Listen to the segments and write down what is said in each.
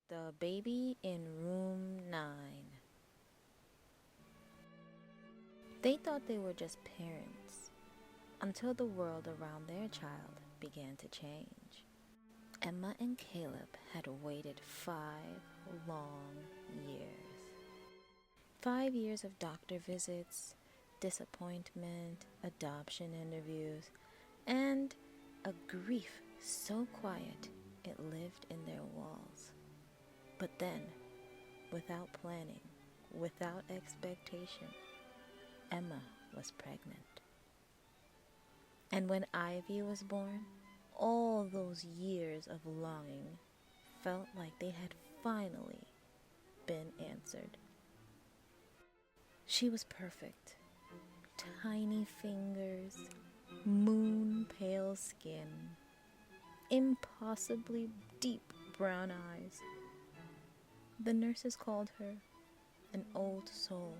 The baby in room 9. They thought they were just parents until the world around their child began to change. Emma and Caleb had waited 5 long years. 5 years of doctor visits, disappointment, adoption interviews, and a grief so quiet it lived in their walls. But then, without planning, without expectation, Emma was pregnant. And when Ivy was born, all those years of longing felt like they had finally been answered. She was perfect. Tiny fingers, moon pale skin, impossibly deep brown eyes. The nurses called her an old soul.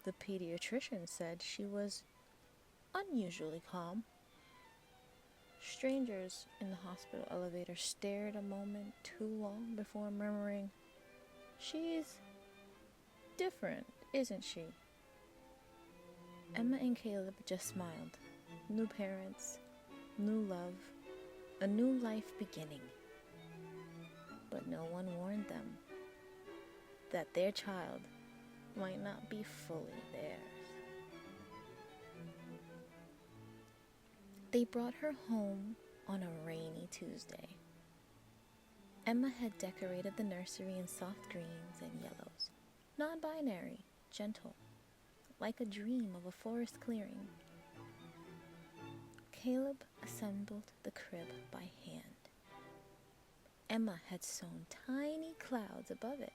The pediatrician said she was unusually calm. Strangers in the hospital elevator stared a moment too long before murmuring, "She's different, isn't she?" Emma and Caleb just smiled. New parents, new love, a new life beginning. But no one warned them that their child might not be fully theirs. They brought her home on a rainy Tuesday. Emma had decorated the nursery in soft greens and yellows, non-binary, gentle, like a dream of a forest clearing. Caleb assembled the crib by hand. Emma had sewn tiny clouds above it,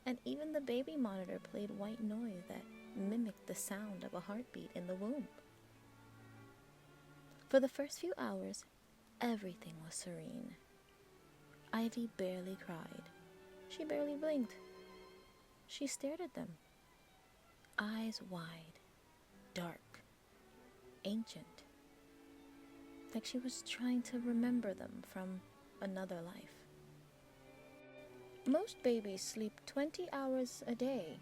and even the baby monitor played white noise that mimicked the sound of a heartbeat in the womb. For the first few hours, everything was serene. Ivy barely cried. She barely blinked. She stared at them, eyes wide, dark, ancient, like she was trying to remember them from another life. Most babies sleep 20 hours a day,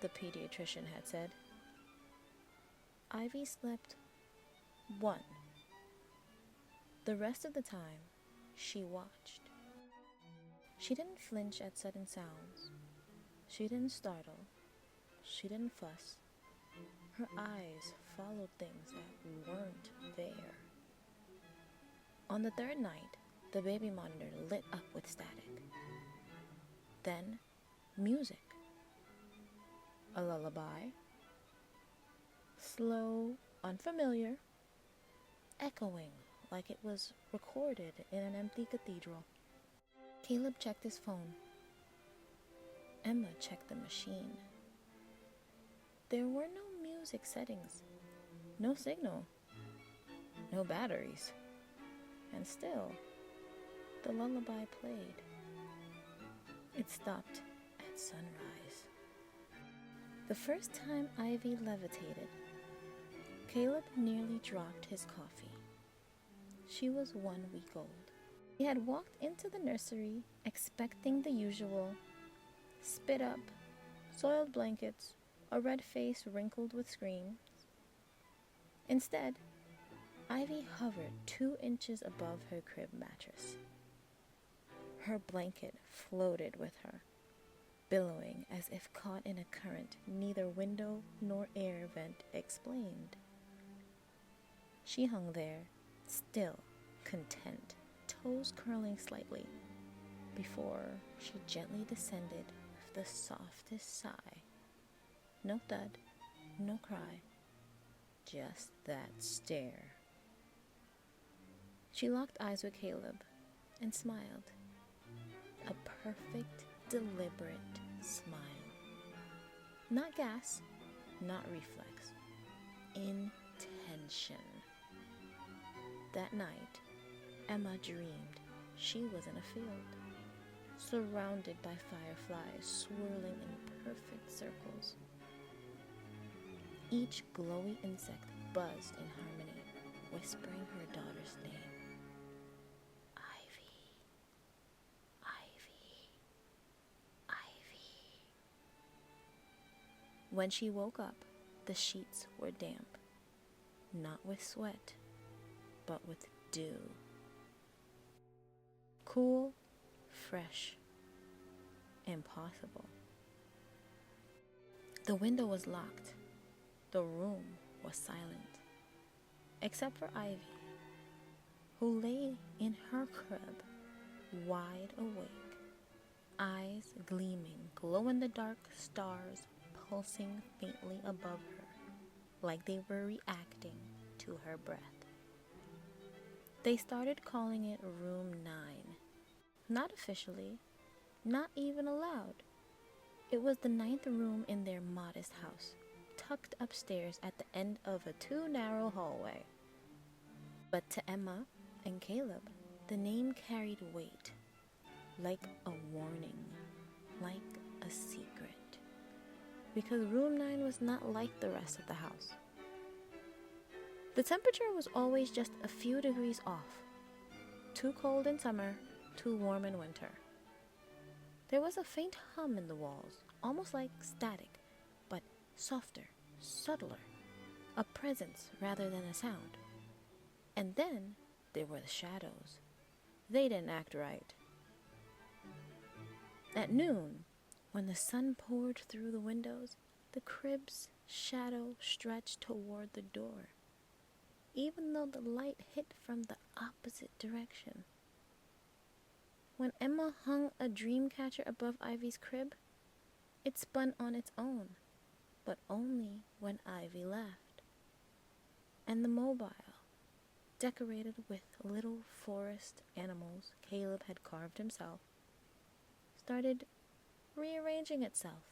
the pediatrician had said. Ivy slept 1. The rest of the time, she watched. She didn't flinch at sudden sounds. She didn't startle. She didn't fuss. Her eyes followed things that weren't there. On the 3rd night, the baby monitor lit up with static. Then, music. A lullaby. Slow, unfamiliar, echoing like it was recorded in an empty cathedral. Caleb checked his phone. Emma checked the machine. There were no music settings, no signal, no batteries. And still, the lullaby played. It stopped at sunrise. The first time Ivy levitated, Caleb nearly dropped his coffee. She was 1 week old. He had walked into the nursery expecting the usual spit up, soiled blankets, a red face wrinkled with screams. Instead, Ivy hovered 2 inches above her crib mattress. Her blanket floated with her, billowing as if caught in a current neither window nor air vent explained. She hung there, still content, toes curling slightly, before she gently descended with the softest sigh. No thud, no cry, just that stare. She locked eyes with Caleb and smiled. A perfect, deliberate smile. Not gas, not reflex. Intention. That night, Emma dreamed she was in a field, surrounded by fireflies swirling in perfect circles. Each glowy insect buzzed in harmony, whispering her daughter's name. Ivy, Ivy. When she woke up, the sheets were damp, not with sweat, but with dew. Cool, fresh, impossible. The window was locked. The room was silent, except for Ivy, who lay in her crib, wide awake, eyes gleaming, glow-in-the-dark stars pulsing faintly above her, like they were reacting to her breath. They started calling it Room 9. Not officially, not even aloud. It was the 9th room in their modest house, tucked upstairs at the end of a too narrow hallway. But to Emma and Caleb, the name carried weight, like a warning, like a secret. Because Room 9 was not like the rest of the house. The temperature was always just a few degrees off. Too cold in summer, too warm in winter. There was a faint hum in the walls, almost like static, but softer, subtler. A presence rather than a sound. And then there were the shadows. They didn't act right. At noon, when the sun poured through the windows, the crib's shadow stretched toward the door, even though the light hit from the opposite direction. When Emma hung a dream catcher above Ivy's crib, it spun on its own, but only when Ivy left. And the mobile, decorated with little forest animals Caleb had carved himself, started rearranging itself.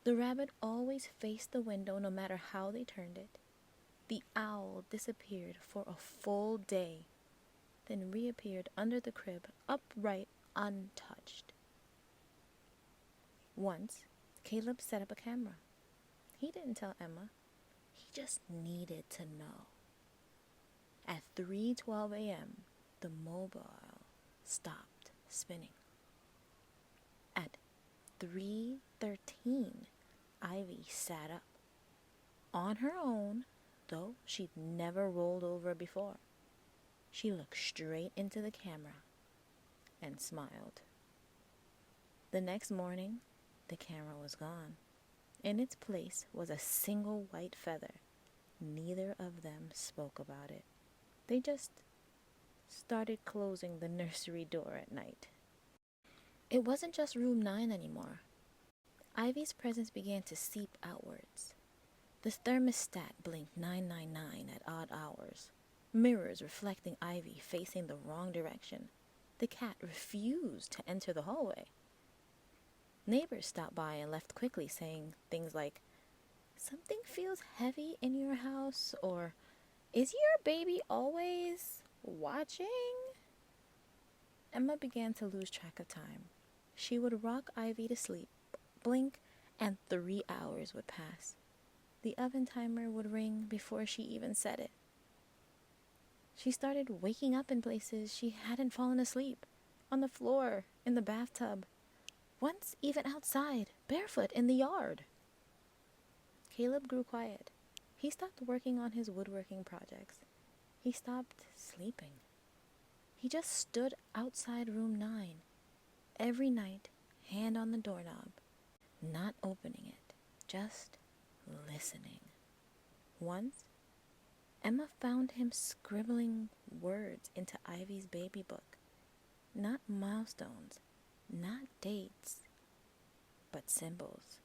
The rabbit always faced the window no matter how they turned it. The owl disappeared for a full day, then reappeared under the crib, upright, untouched. Once, Caleb set up a camera. He didn't tell Emma. He just needed to know. At 3:12 a.m., the mobile stopped spinning. At 3:13, Ivy sat up. On her own, though she'd never rolled over before. She looked straight into the camera and smiled. The next morning, the camera was gone. In its place was a single white feather. Neither of them spoke about it. They just started closing the nursery door at night. It wasn't just Room 9 anymore. Ivy's presence began to seep outwards. The thermostat blinked 999 at odd hours. Mirrors reflecting Ivy facing the wrong direction. The cat refused to enter the hallway. Neighbors stopped by and left quickly, saying things like, "Something feels heavy in your house," or "Is your baby always watching?" Emma began to lose track of time. She would rock Ivy to sleep, blink, and 3 hours would pass. The oven timer would ring before she even said it. She started waking up in places she hadn't fallen asleep, on the floor, in the bathtub, once even outside, barefoot in the yard. Caleb grew quiet. He stopped working on his woodworking projects. He stopped sleeping. He just stood outside Room 9, every night, hand on the doorknob, not opening it, just listening. Once, Emma found him scribbling words into Ivy's baby book. Not milestones, not dates, but symbols,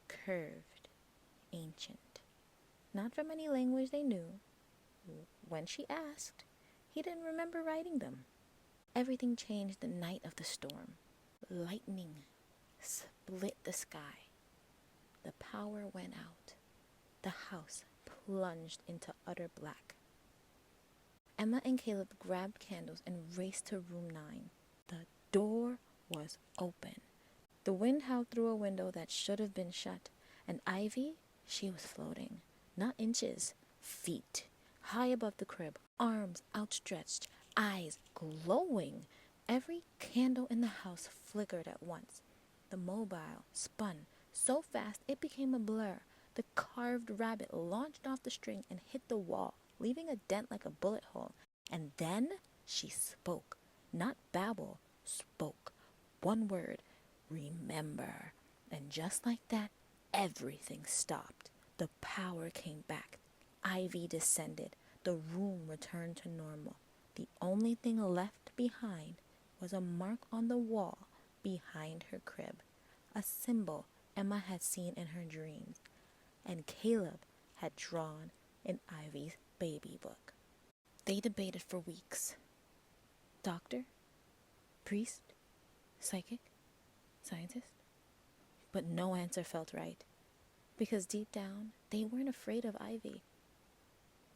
curved, ancient. Not from any language they knew. When she asked, he didn't remember writing them. Everything changed the night of the storm. Lightning split the sky. The power went out. The house plunged into utter black. Emma and Caleb grabbed candles and raced to Room 9. The door was open. The wind howled through a window that should have been shut, and Ivy, she was floating, not inches, feet, high above the crib, arms outstretched, eyes glowing. Every candle in the house flickered at once. The mobile spun, So fast it became a blur. The carved rabbit launched off the string and hit the wall, leaving a dent like a bullet hole. And then she spoke. Not babble, spoke. One word, remember. And just like that, everything stopped. The power came back. Ivy descended. The room returned to normal. The only thing left behind was a mark on the wall behind her crib, a symbol Emma had seen in her dreams, and Caleb had drawn in Ivy's baby book. They debated for weeks. Doctor? Priest? Psychic? Scientist? But no answer felt right, because deep down, they weren't afraid of Ivy.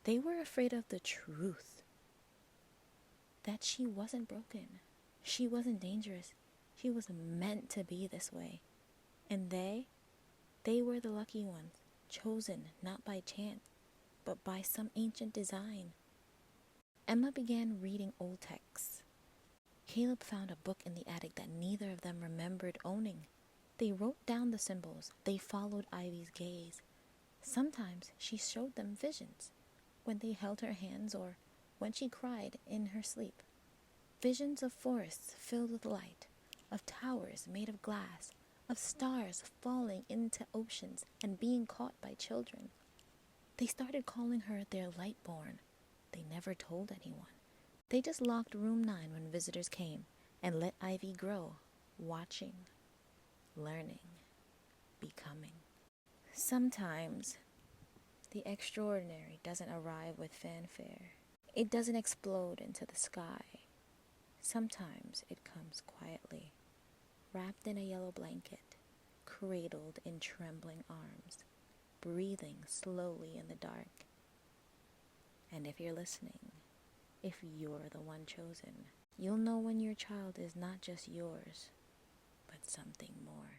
They were afraid of the truth. That she wasn't broken. She wasn't dangerous. She was meant to be this way. And they were the lucky ones, chosen not by chance, but by some ancient design. Emma began reading old texts. Caleb found a book in the attic that neither of them remembered owning. They wrote down the symbols. They followed Ivy's gaze. Sometimes she showed them visions, when they held her hands or when she cried in her sleep. Visions of forests filled with light, of towers made of glass, of stars falling into oceans and being caught by children. They started calling her their Lightborn. They never told anyone. They just locked room 9 when visitors came and let Ivy grow, watching, learning, becoming. Sometimes the extraordinary doesn't arrive with fanfare. It doesn't explode into the sky. Sometimes it comes quietly, wrapped in a yellow blanket, cradled in trembling arms, breathing slowly in the dark. And if you're listening, if you're the one chosen, you'll know when your child is not just yours, but something more.